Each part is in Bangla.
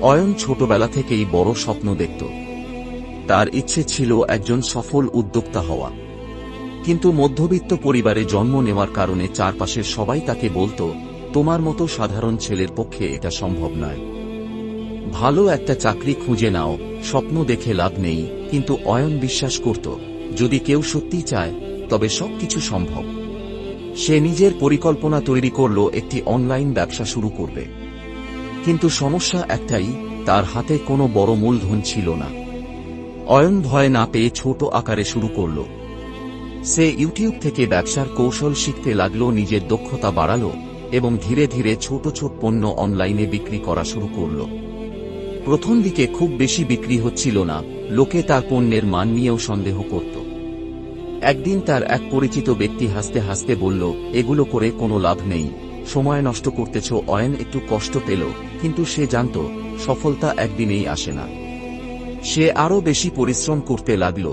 অয়ন ছোটবেলা থেকেই বড় স্বপ্ন দেখত। তার ইচ্ছে ছিল একজন সফল উদ্যোক্তা হওয়া, কিন্তু মধ্যবিত্ত পরিবারে জন্ম নেওয়ার কারণে চারপাশের সবাই তাকে বলত, তোমার মতো সাধারণ ছেলের পক্ষে এটা সম্ভব নয়। ভালো একটা চাকরি খুঁজে নাও, স্বপ্ন দেখে লাভ নেই। কিন্তু অয়ন বিশ্বাস করত, যদি কেউ সত্যি চায় তবে সবকিছু সম্ভব। সে নিজের পরিকল্পনা তৈরি করল, একটি অনলাইন ব্যবসা শুরু করবে। কিন্তু সমস্যা একটাই, তার হাতে কোনো বড় মূলধন ছিল না। অয়ন ভয় না পেয়ে ছোট আকারে শুরু করল। সে ইউটিউব থেকে ব্যবসার কৌশল শিখতে লাগল, নিজের দক্ষতা বাড়াল এবং ধীরে ধীরে ছোট ছোট পণ্য অনলাইনে বিক্রি করা শুরু করল। প্রথম দিকে খুব বেশি বিক্রি হচ্ছিল না, লোকে তার পণ্যের মান নিয়েও সন্দেহ করত। একদিন তার এক পরিচিত ব্যক্তি হাসতে হাসতে বলল, এগুলো করে কোনো লাভ নেই, সময় নষ্ট করতেছ। অয়ন একটু কষ্ট পেল, কিন্তু সে জানত সফলতা একদিনেই আসে না। সে আরও বেশি পরিশ্রম করতে লাগল,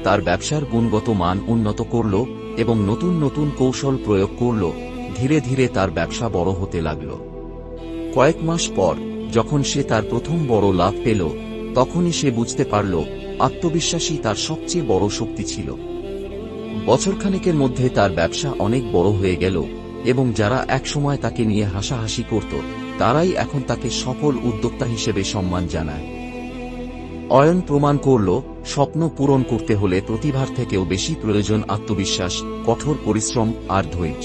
তার ব্যবসার গুণগত মান উন্নত করল এবং নতুন নতুন কৌশল প্রয়োগ করল। ধীরে ধীরে তার ব্যবসা বড় হতে লাগল। কয়েক মাস পর যখন সে তার প্রথম বড় লাভ পেল, তখনই সে বুঝতে পারল আত্মবিশ্বাসই তার সবচেয়ে বড় শক্তি ছিল। বছরখানেকের মধ্যে তার ব্যবসা অনেক বড় হয়ে গেল এবং যারা একসময় তাকে নিয়ে হাসাহাসি করত, তারাই এখন তাকে সফল উদ্যোক্তা হিসেবে সম্মান জানায়। অয়ন প্রমাণ করল, স্বপ্ন পূরণ করতে হলে প্রতিভার থেকেও বেশি প্রয়োজন আত্মবিশ্বাস, কঠোর পরিশ্রম আর ধৈর্য।